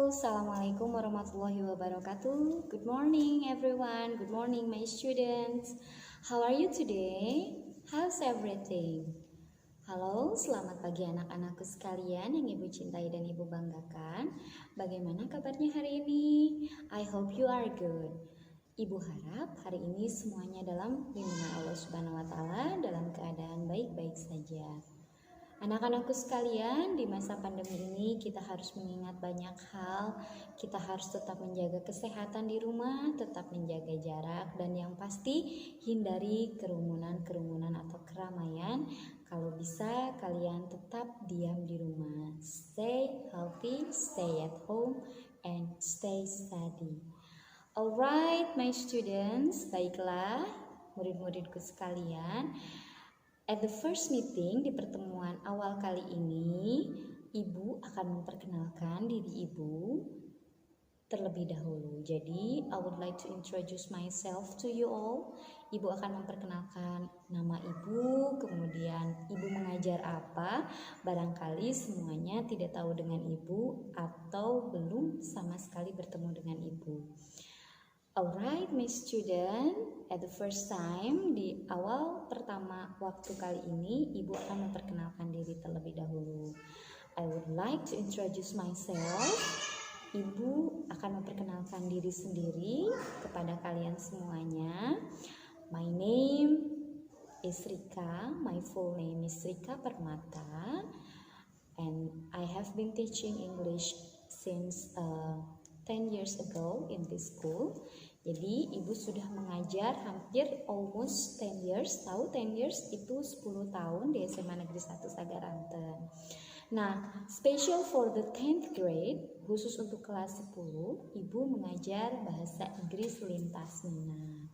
Assalamualaikum warahmatullahi wabarakatuh. Good morning everyone. Good morning my students. How are you today? How's everything? Halo, selamat pagi anak-anakku sekalian yang Ibu cintai dan Ibu banggakan. Bagaimana kabarnya hari ini? I hope you are good. Ibu harap hari ini semuanya dalam lindungan Allah Subhanahu wa taala, dalam keadaan baik-baik saja. Anak-anakku sekalian, di masa pandemi ini kita harus mengingat banyak hal. Kita harus tetap menjaga kesehatan di rumah, tetap menjaga jarak, dan yang pasti hindari kerumunan atau keramaian. Kalau bisa kalian tetap diam di rumah. Stay healthy, stay at home, and stay study. Alright my students, baiklah murid-muridku sekalian. At the first meeting, di pertemuan awal kali ini, Ibu akan memperkenalkan diri Ibu terlebih dahulu. Jadi, I would like to introduce myself to you all. Ibu akan memperkenalkan nama Ibu, kemudian Ibu mengajar apa. Barangkali semuanya tidak tahu dengan Ibu atau belum sama sekali bertemu dengan Ibu. Alright, my student, at the first time, di awal pertama waktu kali ini, Ibu akan memperkenalkan diri terlebih dahulu. I would like to introduce myself. Ibu akan memperkenalkan diri sendiri kepada kalian semuanya. My name is Rika, my full name is Rika Permata, and I have been teaching English since 10 years ago in this school. Jadi Ibu sudah mengajar hampir almost 10 years. Tahu 10 years itu 10 tahun di SMA Negeri 1 Sagaranten. Nah, special for the 10th grade, khusus untuk kelas 10, Ibu mengajar bahasa Inggris lintas minat.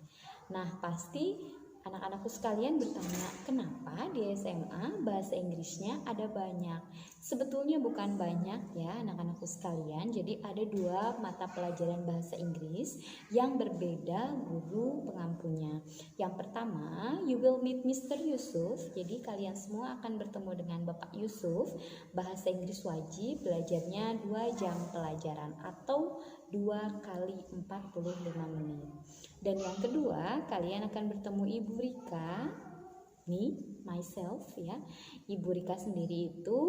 Nah, pasti anak-anakku sekalian bertanya, kenapa di SMA bahasa Inggrisnya ada banyak? Sebetulnya bukan banyak ya anak-anakku sekalian. Jadi ada 2 mata pelajaran bahasa Inggris yang berbeda guru pengampunya. Yang pertama, you will meet Mr. Yusuf. Jadi kalian semua akan bertemu dengan Bapak Yusuf. Bahasa Inggris wajib, belajarnya 2 jam pelajaran atau 2 kali 45 menit. Dan yang kedua, kalian akan bertemu Ibu Rika, myself ya. Ibu Rika sendiri itu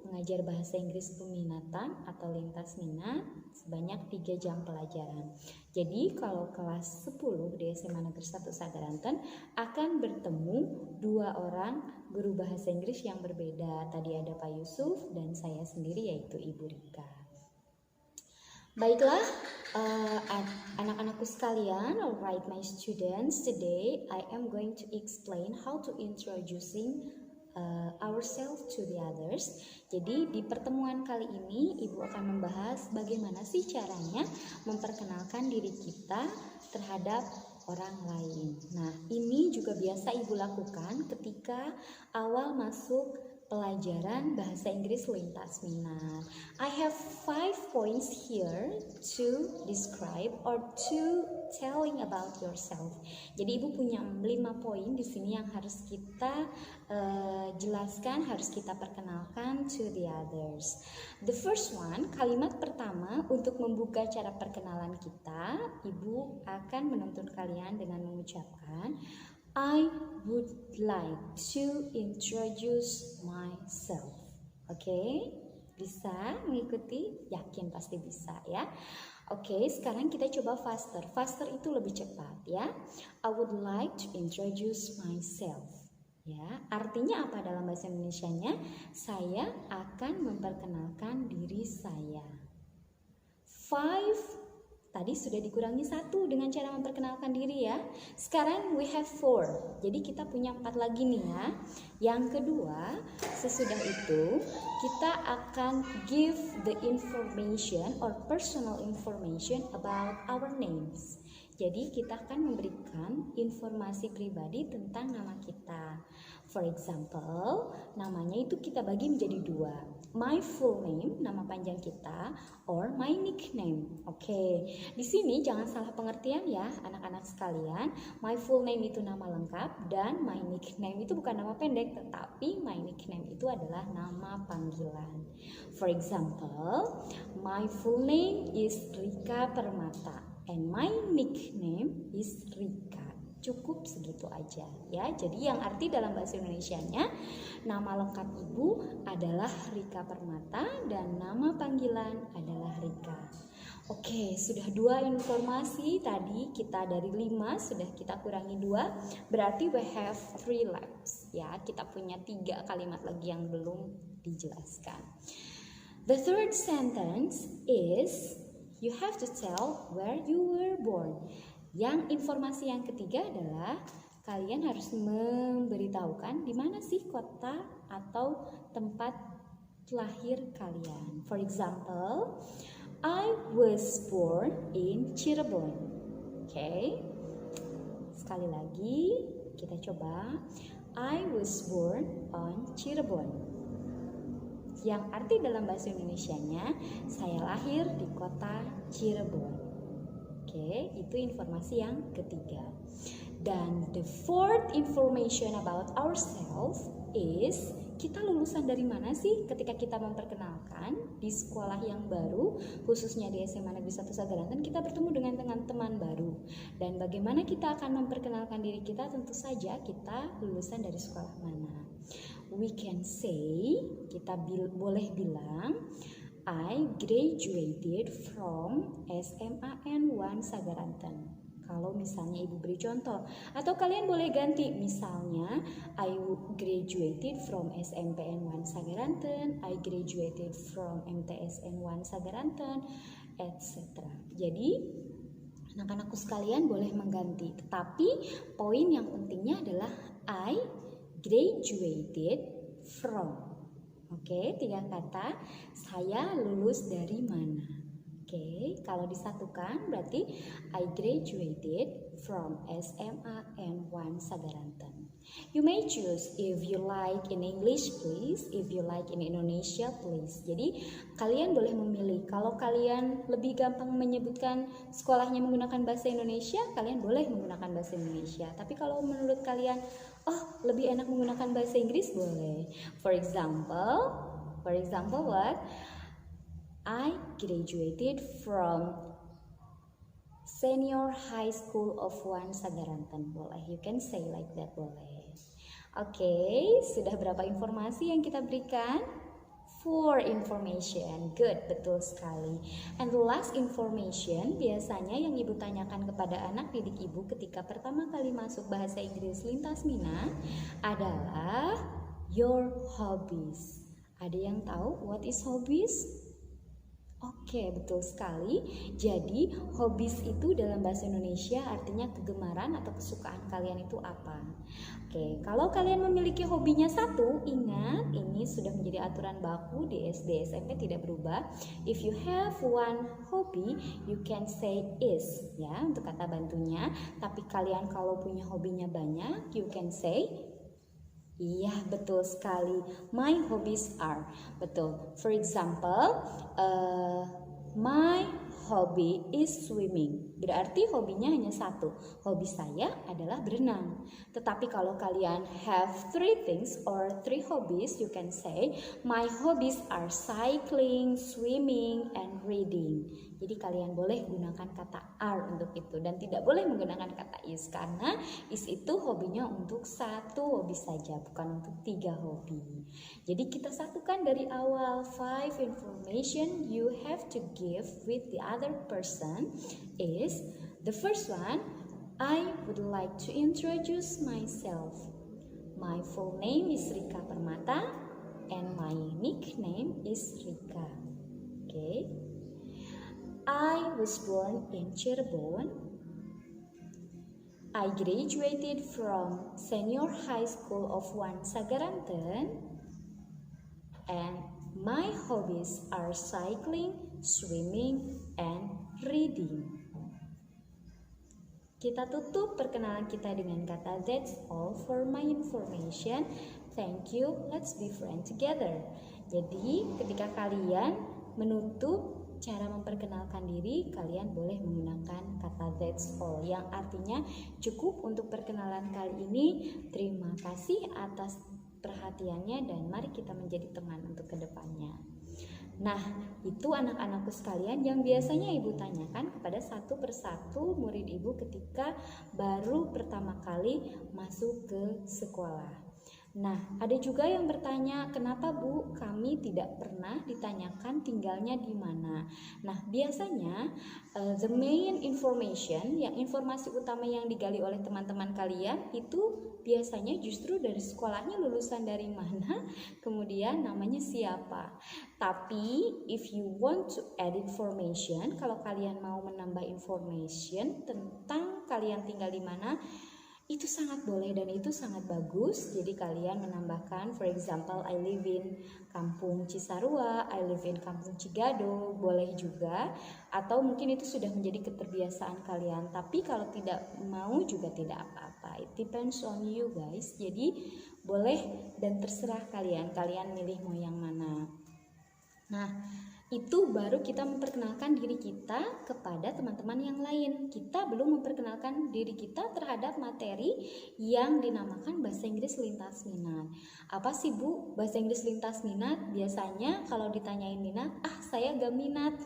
mengajar bahasa Inggris peminatan atau lintas minat sebanyak 3 jam pelajaran. Jadi kalau kelas 10 di SMA Negeri 1 Sagaranten akan bertemu 2 orang guru bahasa Inggris yang berbeda. Tadi ada Pak Yusuf dan saya sendiri yaitu Ibu Rika. Baiklah, anak-anakku sekalian, alright my students, today I am going to explain how to introducing ourselves to the others. Jadi di pertemuan kali ini Ibu akan membahas bagaimana sih caranya memperkenalkan diri kita terhadap orang lain. Nah, ini juga biasa Ibu lakukan ketika awal masuk pelajaran bahasa Inggris lintas minat. I have 5 points here to describe or to telling about yourself. Jadi Ibu punya 5 poin di sini yang harus kita jelaskan, harus kita perkenalkan to the others. The first one, kalimat pertama untuk membuka cara perkenalan kita, Ibu akan menuntun kalian dengan mengucapkan I would like to introduce myself. Oke, bisa mengikuti? Yakin pasti bisa ya. Oke, sekarang kita coba faster. Faster itu lebih cepat ya. I would like to introduce myself. Ya, artinya apa dalam bahasa Indonesianya? Saya akan memperkenalkan diri saya. 5. Tadi sudah dikurangi 1 dengan cara memperkenalkan diri ya. Sekarang we have 4. Jadi kita punya 4 lagi nih ya. Yang kedua, sesudah itu kita akan give the information or personal information about our names. Jadi kita akan memberikan informasi pribadi tentang nama kita. For example, namanya itu kita bagi menjadi dua. My full name, nama panjang kita, or my nickname. Oke, di sini jangan salah pengertian ya anak-anak sekalian. My full name itu nama lengkap dan my nickname itu bukan nama pendek, tetapi my nickname itu adalah nama panggilan. For example, my full name is Rika Permata. And my nickname is Rika. Cukup segitu aja ya. Jadi yang arti dalam bahasa Indonesianya, nama lengkap ibu adalah Rika Permata dan nama panggilan adalah Rika. Oke, sudah 2 informasi tadi, kita dari 5 sudah kita kurangi 2, berarti we have 3 laps ya. Kita punya 3 kalimat lagi yang belum dijelaskan. The third sentence is you have to tell where you were born. Yang informasi yang ketiga adalah kalian harus memberitahukan di mana sih kota atau tempat lahir kalian. For example, I was born in Cirebon. Oke. Sekali lagi kita coba. I was born on Cirebon. Yang arti dalam bahasa Indonesianya, saya lahir di kota Cirebon. Oke, itu informasi yang ketiga. Dan the fourth information about ourselves is kita lulusan dari mana sih ketika kita memperkenalkan di sekolah yang baru, khususnya di SMA Negeri 1 Sagaranten, kita bertemu dengan teman-teman baru. Dan bagaimana kita akan memperkenalkan diri kita, tentu saja kita lulusan dari sekolah mana. We can say, kita boleh bilang, I graduated from SMAN 1 Sagaranten. Kalau misalnya ibu beri contoh, atau kalian boleh ganti, misalnya I graduated from SMPN 1 Sagaranten, I graduated from MTSN 1 Sagaranten, etc. Jadi anak-anakku sekalian boleh mengganti, tetapi poin yang pentingnya adalah I graduated from. Oke, 3 kata, saya lulus dari mana. Oke, kalau disatukan berarti I graduated from SMAN 1 Sagaranten. You may choose if you like in English please, if you like in Indonesia please. Jadi kalian boleh memilih. Kalau kalian lebih gampang menyebutkan sekolahnya menggunakan bahasa Indonesia, kalian boleh menggunakan bahasa Indonesia. Tapi kalau menurut kalian, lebih enak menggunakan bahasa Inggris, boleh. For example what? I graduated from Senior High School of 1 Sagaranten. Boleh, you can say like that, boleh. Oke, sudah berapa informasi yang kita berikan? 4 information. Good, betul sekali. And the last information, biasanya yang ibu tanyakan kepada anak didik ibu ketika pertama kali masuk bahasa Inggris lintas minat adalah your hobbies. Ada yang tahu what is hobbies? Oke, betul sekali. Jadi, hobbies itu dalam bahasa Indonesia artinya kegemaran atau kesukaan kalian itu apa. Oke, kalau kalian memiliki hobinya 1, ingat ini sudah menjadi aturan baku di SD SMP tidak berubah. If you have one hobby, you can say is ya untuk kata bantunya. Tapi kalian kalau punya hobinya banyak, you can say iya, betul sekali. My hobbies are. Betul. For example, my hobby is swimming. Berarti hobinya hanya 1. Hobi saya adalah berenang. Tetapi kalau kalian have 3 things or 3 hobbies, you can say my hobbies are cycling, swimming, and reading. Jadi kalian boleh gunakan kata are untuk itu dan tidak boleh menggunakan kata is karena is itu hobinya untuk 1 hobi saja, bukan untuk 3 hobi. Jadi kita satukan dari awal 5 information you have to give with the other person is the first one, I would like to introduce myself. My full name is Rika Permata and my nickname is Rika. Okay. I was born in Cirebon. I graduated from Senior High School of 1 Sagaranten. And my hobbies are cycling, swimming, and reading. Kita tutup perkenalan kita dengan kata that's all for my information. Thank you. Let's be friends together. Jadi, ketika kalian menutup cara memperkenalkan diri, kalian boleh menggunakan kata that's all yang artinya cukup untuk perkenalan kali ini. Terima kasih atas perhatiannya dan mari kita menjadi teman untuk kedepannya. Nah, itu anak-anakku sekalian yang biasanya ibu tanyakan kepada satu persatu murid ibu ketika baru pertama kali masuk ke sekolah. Nah, ada juga yang bertanya, kenapa Bu, kami tidak pernah ditanyakan tinggalnya di mana? Nah, biasanya the main information, yang informasi utama yang digali oleh teman-teman kalian itu biasanya justru dari sekolahnya lulusan dari mana, kemudian namanya siapa. Tapi, if you want to add information, kalau kalian mau menambah information tentang kalian tinggal di mana, itu sangat boleh dan itu sangat bagus. Jadi kalian menambahkan, for example, I live in Kampung Cisarua, I live in Kampung Cigado, boleh juga. Atau mungkin itu sudah menjadi keterbiasaan kalian. Tapi kalau tidak mau juga tidak apa-apa. It depends on you guys. Jadi boleh dan terserah kalian milih mau yang mana. Nah, itu baru kita memperkenalkan diri kita kepada teman-teman yang lain. Kita belum memperkenalkan diri kita terhadap materi yang dinamakan bahasa Inggris lintas minat. Apa sih Bu bahasa Inggris lintas minat? Biasanya kalau ditanyain minat, saya gak minat.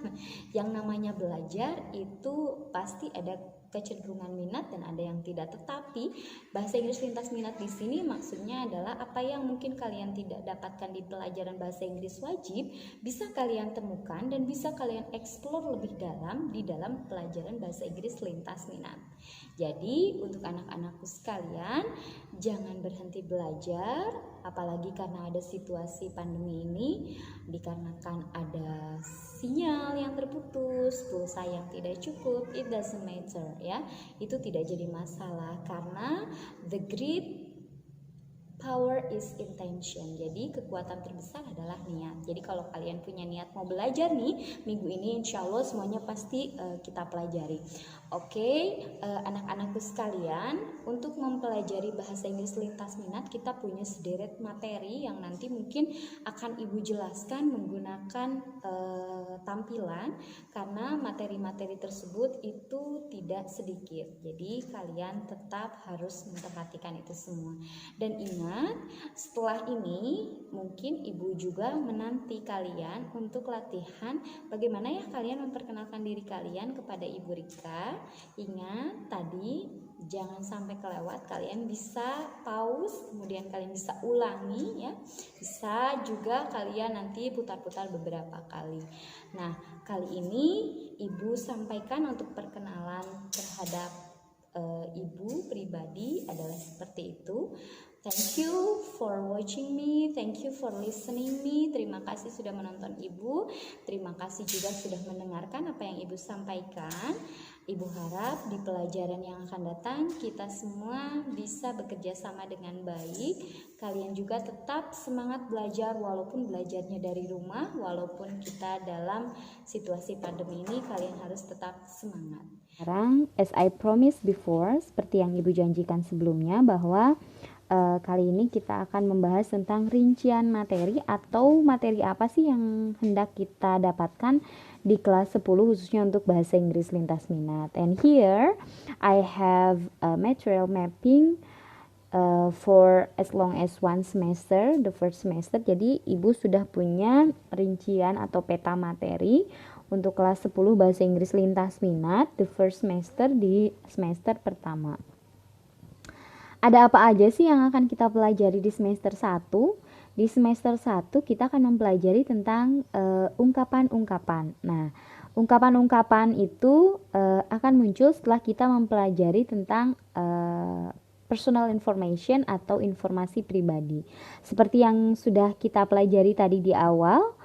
Yang namanya belajar itu pasti ada kecenderungan minat dan ada yang tidak. Tetapi bahasa Inggris lintas minat di sini maksudnya adalah apa yang mungkin kalian tidak dapatkan di pelajaran bahasa Inggris wajib bisa kalian temukan dan bisa kalian explore lebih dalam di dalam pelajaran bahasa Inggris lintas minat. Jadi untuk anak-anakku sekalian, jangan berhenti belajar, apalagi karena ada situasi pandemi ini, dikarenakan ada sinyal yang terputus, pulsa yang tidak cukup, it doesn't matter ya. Itu tidak jadi masalah karena the great power is intention. Jadi kekuatan terbesar adalah niat. Jadi kalau kalian punya niat mau belajar nih minggu ini, insya Allah semuanya pasti kita pelajari. Oke, anak-anakku sekalian, untuk mempelajari bahasa Inggris lintas minat kita punya sederet materi yang nanti mungkin akan ibu jelaskan menggunakan tampilan, karena materi-materi tersebut itu tidak sedikit. Jadi kalian tetap harus memperhatikan itu semua. Dan ingat, setelah ini mungkin ibu juga menanti kalian untuk latihan bagaimana ya kalian memperkenalkan diri kalian kepada Ibu Rika. Ingat tadi jangan sampai kelewat, kalian bisa pause, kemudian kalian bisa ulangi ya. Bisa juga kalian nanti putar-putar beberapa kali. Nah, kali ini ibu sampaikan untuk perkenalan terhadap ibu pribadi adalah seperti itu. Thank you for watching me, thank you for listening me. Terima kasih sudah menonton ibu, terima kasih juga sudah mendengarkan apa yang ibu sampaikan. Ibu harap di pelajaran yang akan datang kita semua bisa bekerja sama dengan baik. Kalian juga tetap semangat belajar walaupun belajarnya dari rumah, walaupun kita dalam situasi pandemi ini, kalian harus tetap semangat. Sekarang, as I promised before, seperti yang ibu janjikan sebelumnya, bahwa kali ini kita akan membahas tentang rincian materi atau materi apa sih yang hendak kita dapatkan di kelas 10 khususnya untuk bahasa Inggris lintas minat. And here I have a material mapping for as long as one semester, the first semester. Jadi ibu sudah punya rincian atau peta materi untuk kelas 10 bahasa Inggris lintas minat the first semester di semester pertama. Ada apa aja sih yang akan kita pelajari di semester 1? Di semester 1 kita akan mempelajari tentang ungkapan-ungkapan. Nah, ungkapan-ungkapan itu akan muncul setelah kita mempelajari tentang personal information atau informasi pribadi. Seperti yang sudah kita pelajari tadi di awal,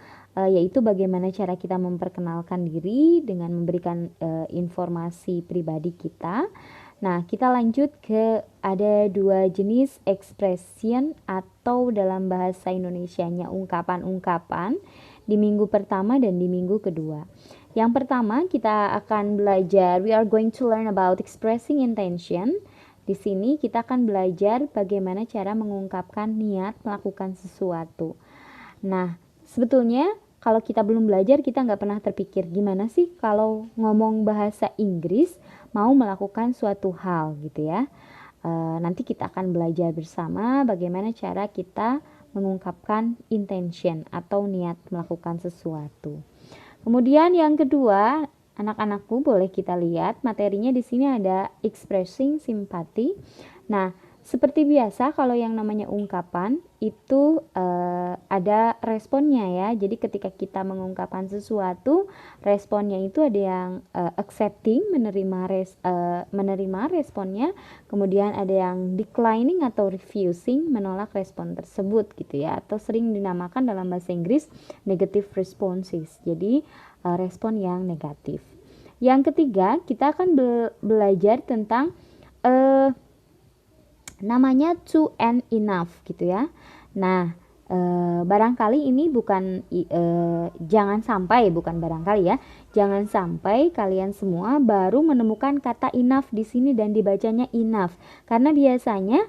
yaitu bagaimana cara kita memperkenalkan diri dengan memberikan informasi pribadi kita. Nah, kita lanjut ke ada dua jenis expression atau dalam bahasa Indonesianya ungkapan-ungkapan di minggu pertama dan di minggu kedua. Yang pertama kita akan belajar, we are going to learn about expressing intention. Di sini kita akan belajar bagaimana cara mengungkapkan niat melakukan sesuatu. Nah, sebetulnya kalau kita belum belajar, kita nggak pernah terpikir gimana sih kalau ngomong bahasa Inggris mau melakukan suatu hal gitu ya. Nanti kita akan belajar bersama bagaimana cara kita mengungkapkan intention atau niat melakukan sesuatu. Kemudian yang kedua, anak-anakku boleh kita lihat materinya di sini ada expressing simpati. Nah, seperti biasa kalau yang namanya ungkapan itu ada responnya ya. Jadi ketika kita mengungkapkan sesuatu, responnya itu ada yang accepting, menerima responnya, kemudian ada yang declining atau refusing, menolak respon tersebut gitu ya. Atau sering dinamakan dalam bahasa Inggris negative responses. Jadi respon yang negatif. Yang ketiga, kita akan belajar tentang namanya to and enough gitu ya. Nah, barangkali ini bukan jangan sampai, bukan barangkali ya, jangan sampai kalian semua baru menemukan kata enough di sini dan dibacanya enough, karena biasanya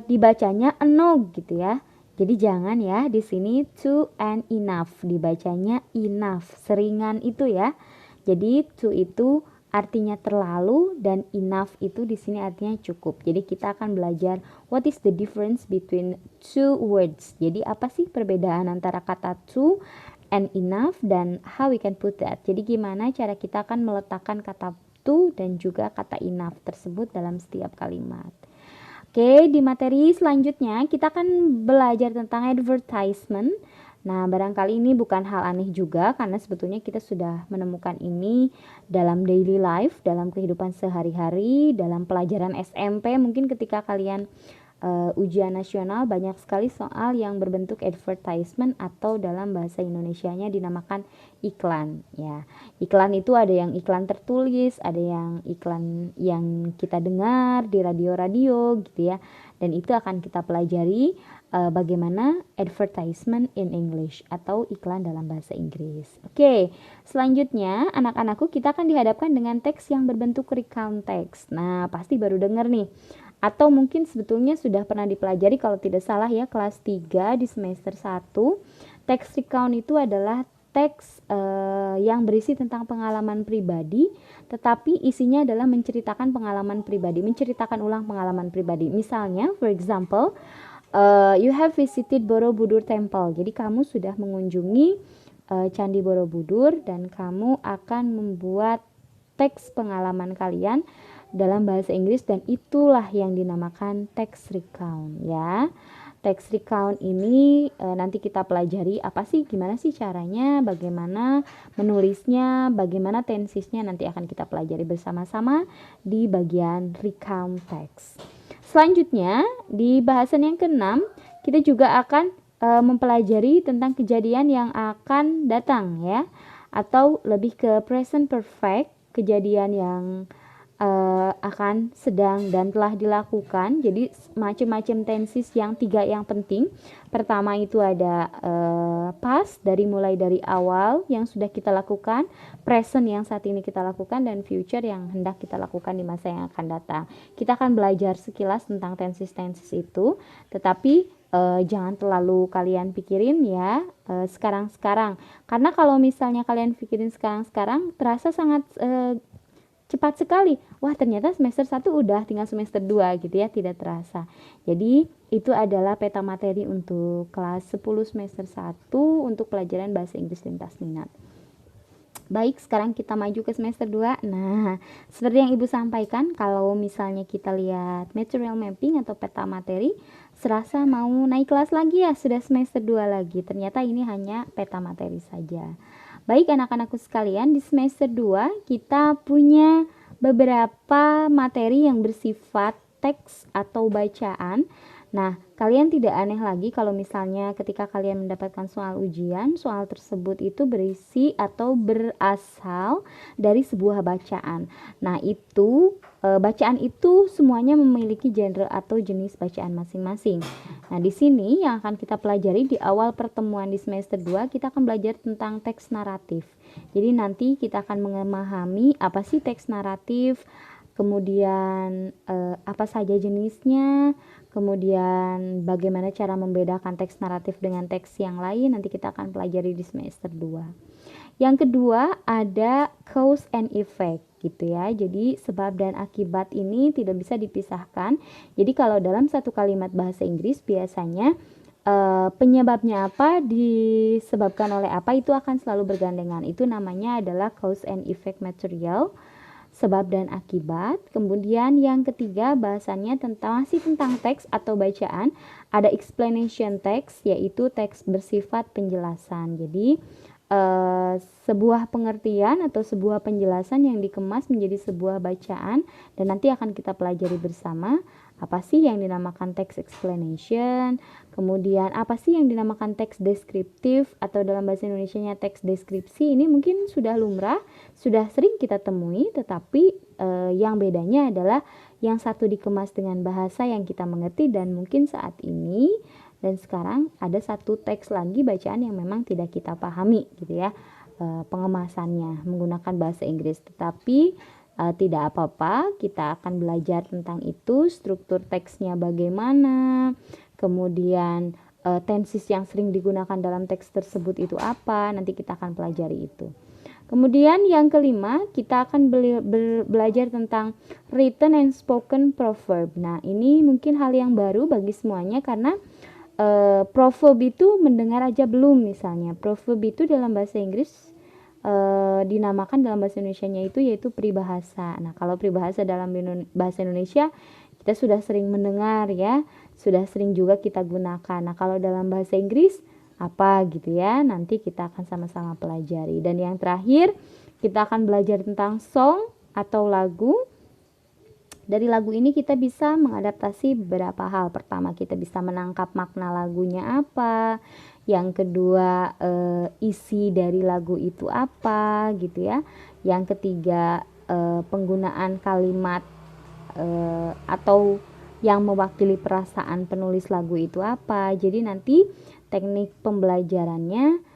dibacanya enough gitu ya. Jadi jangan ya, di sini to and enough dibacanya enough, seringan itu ya. Jadi to itu artinya terlalu dan enough itu di sini artinya cukup. Jadi kita akan belajar what is the difference between two words. Jadi apa sih perbedaan antara kata to and enough dan how we can put that. Jadi gimana cara kita akan meletakkan kata to dan juga kata enough tersebut dalam setiap kalimat. Oke, di materi selanjutnya kita akan belajar tentang advertisement. Nah, barangkali ini bukan hal aneh juga karena sebetulnya kita sudah menemukan ini dalam daily life, dalam kehidupan sehari-hari, dalam pelajaran SMP. Mungkin ketika kalian ujian nasional banyak sekali soal yang berbentuk advertisement atau dalam bahasa Indonesianya dinamakan iklan ya. Iklan itu ada yang iklan tertulis, ada yang iklan yang kita dengar di radio-radio gitu ya. Dan itu akan kita pelajari bagaimana advertisement in English atau iklan dalam bahasa Inggris. Oke, selanjutnya anak-anakku kita akan dihadapkan dengan teks yang berbentuk recount text. Nah, pasti baru dengar nih. Atau mungkin sebetulnya sudah pernah dipelajari kalau tidak salah ya kelas 3 di semester 1. Teks recount itu adalah teks yang berisi tentang pengalaman pribadi, tetapi isinya adalah menceritakan pengalaman pribadi, menceritakan ulang pengalaman pribadi. Misalnya, for example, you have visited Borobudur Temple. Jadi kamu sudah mengunjungi Candi Borobudur dan kamu akan membuat teks pengalaman kalian dalam bahasa Inggris dan itulah yang dinamakan text recount ya. Text recount ini nanti kita pelajari apa sih, gimana sih caranya, bagaimana menulisnya, bagaimana tensisnya nanti akan kita pelajari bersama-sama di bagian recount text. Selanjutnya di bahasan yang ke-6 kita juga akan mempelajari tentang kejadian yang akan datang ya, atau lebih ke present perfect, kejadian yang akan, sedang, dan telah dilakukan. Jadi macam-macam tenses yang 3 yang penting. Pertama itu ada past, mulai dari awal yang sudah kita lakukan, present yang saat ini kita lakukan, dan future yang hendak kita lakukan di masa yang akan datang. Kita akan belajar sekilas tentang tenses-tenses itu, tetapi jangan terlalu kalian pikirin ya sekarang-sekarang. Karena kalau misalnya kalian pikirin sekarang-sekarang terasa sangat cepat sekali. Wah, ternyata semester 1 udah tinggal semester 2 gitu ya, tidak terasa. Jadi, itu adalah peta materi untuk kelas 10 semester 1 untuk pelajaran bahasa Inggris lintas minat. Baik, sekarang kita maju ke semester 2. Nah, seperti yang Ibu sampaikan, kalau misalnya kita lihat material mapping atau peta materi, serasa mau naik kelas lagi ya, sudah semester 2 lagi. Ternyata ini hanya peta materi saja. Baik anak-anakku sekalian, di semester 2 kita punya beberapa materi yang bersifat teks atau bacaan. Nah, kalian tidak aneh lagi kalau misalnya ketika kalian mendapatkan soal ujian, soal tersebut itu berisi atau berasal dari sebuah bacaan. Nah, itu bacaan itu semuanya memiliki genre atau jenis bacaan masing-masing. Nah, di sini yang akan kita pelajari di awal pertemuan di semester 2, kita akan belajar tentang teks naratif. Jadi nanti kita akan memahami apa sih teks naratif, kemudian apa saja jenisnya, kemudian bagaimana cara membedakan teks naratif dengan teks yang lain, nanti kita akan pelajari di semester 2. Yang kedua ada cause and effect gitu ya. Jadi sebab dan akibat ini tidak bisa dipisahkan. Jadi kalau dalam satu kalimat bahasa Inggris biasanya penyebabnya apa disebabkan oleh apa itu akan selalu bergandengan. Itu namanya adalah cause and effect material, sebab dan akibat. Kemudian yang ketiga bahasannya masih tentang teks atau bacaan. Ada explanation text, yaitu teks bersifat penjelasan. Jadi sebuah pengertian atau sebuah penjelasan yang dikemas menjadi sebuah bacaan, dan nanti akan kita pelajari bersama apa sih yang dinamakan text explanation, kemudian apa sih yang dinamakan teks deskriptif, atau dalam bahasa Indonesianya teks deskripsi. Ini mungkin sudah lumrah, sudah sering kita temui, tetapi yang bedanya adalah yang satu dikemas dengan bahasa yang kita mengerti, dan mungkin saat ini dan sekarang ada satu teks lagi bacaan yang memang tidak kita pahami gitu ya, pengemasannya menggunakan bahasa Inggris. Tetapi tidak apa-apa, kita akan belajar tentang itu, struktur teksnya bagaimana, kemudian tenses yang sering digunakan dalam teks tersebut itu apa, nanti kita akan pelajari itu. Kemudian yang kelima, kita akan belajar tentang written and spoken proverb. Nah, ini mungkin hal yang baru bagi semuanya karena proverb itu mendengar aja belum. Misalnya proverb itu dalam bahasa Inggris dinamakan dalam bahasa Indonesianya itu yaitu peribahasa. Nah, kalau peribahasa dalam bahasa Indonesia kita sudah sering mendengar ya, sudah sering juga kita gunakan. Nah, kalau dalam bahasa Inggris apa gitu ya, nanti kita akan sama-sama pelajari. Dan yang terakhir kita akan belajar tentang song atau lagu. Dari lagu ini kita bisa mengadaptasi beberapa hal. Pertama, kita bisa menangkap makna lagunya apa. Yang kedua, isi dari lagu itu apa gitu ya. Yang ketiga, penggunaan kalimat atau yang mewakili perasaan penulis lagu itu apa. Jadi nanti teknik pembelajarannya,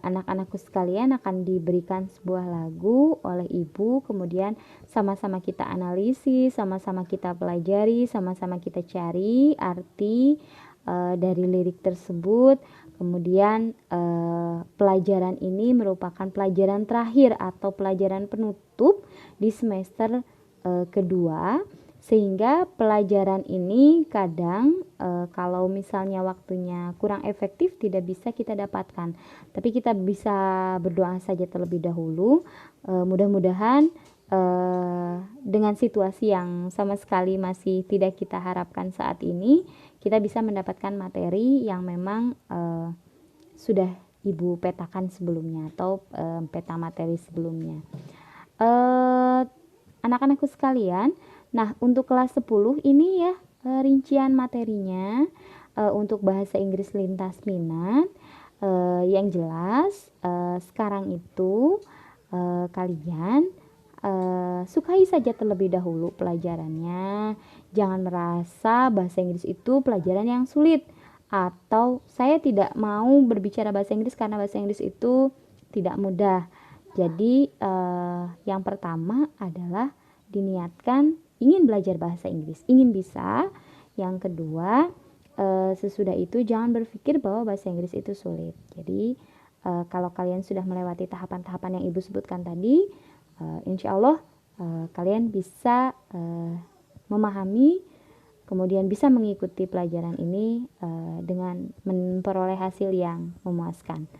anak-anakku sekalian akan diberikan sebuah lagu oleh ibu, kemudian sama-sama kita analisis, sama-sama kita pelajari, sama-sama kita cari arti dari lirik tersebut. Kemudian pelajaran ini merupakan pelajaran terakhir atau pelajaran penutup di semester kedua, sehingga pelajaran ini kadang kalau misalnya waktunya kurang efektif tidak bisa kita dapatkan, tapi kita bisa berdoa saja terlebih dahulu. Mudah-mudahan dengan situasi yang sama sekali masih tidak kita harapkan saat ini, kita bisa mendapatkan materi yang memang sudah ibu petakan sebelumnya atau peta materi sebelumnya. Anak-anakku sekalian, nah untuk kelas 10 ini ya rincian materinya untuk bahasa Inggris lintas minat. Yang jelas sekarang itu kalian sukai saja terlebih dahulu pelajarannya. Jangan merasa bahasa Inggris itu pelajaran yang sulit, atau saya tidak mau berbicara bahasa Inggris karena bahasa Inggris itu tidak mudah. Jadi yang pertama adalah diniatkan ingin belajar bahasa Inggris, ingin bisa. Yang kedua, sesudah itu jangan berpikir bahwa bahasa Inggris itu sulit. Jadi kalau kalian sudah melewati tahapan-tahapan yang ibu sebutkan tadi, insya Allah kalian bisa memahami, kemudian bisa mengikuti pelajaran ini dengan memperoleh hasil yang memuaskan.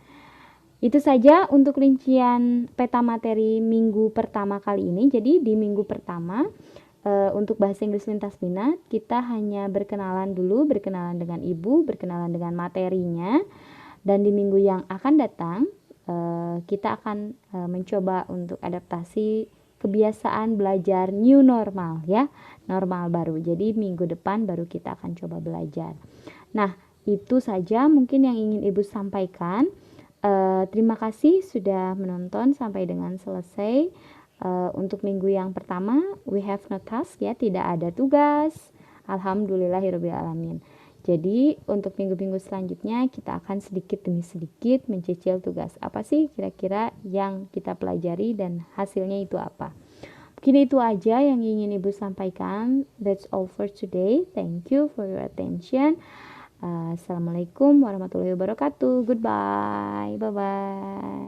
Itu saja untuk rincian peta materi minggu pertama kali ini. Jadi di minggu pertama untuk bahasa Inggris lintas minat kita hanya berkenalan dulu, berkenalan dengan ibu, berkenalan dengan materinya. Dan di minggu yang akan datang kita akan mencoba untuk adaptasi kebiasaan belajar new normal ya, normal baru. Jadi minggu depan baru kita akan coba belajar. Nah, itu saja mungkin yang ingin Ibu sampaikan. Terima kasih sudah menonton sampai dengan selesai. Untuk minggu yang pertama, we have no task ya, tidak ada tugas. Alhamdulillahirabbil alamin. Jadi untuk minggu-minggu selanjutnya kita akan sedikit demi sedikit mencicil tugas. Apa sih kira-kira yang kita pelajari dan hasilnya itu apa? Mungkin itu aja yang ingin Ibu sampaikan. That's all for today. Thank you for your attention. Assalamualaikum warahmatullahi wabarakatuh. Goodbye. Bye-bye.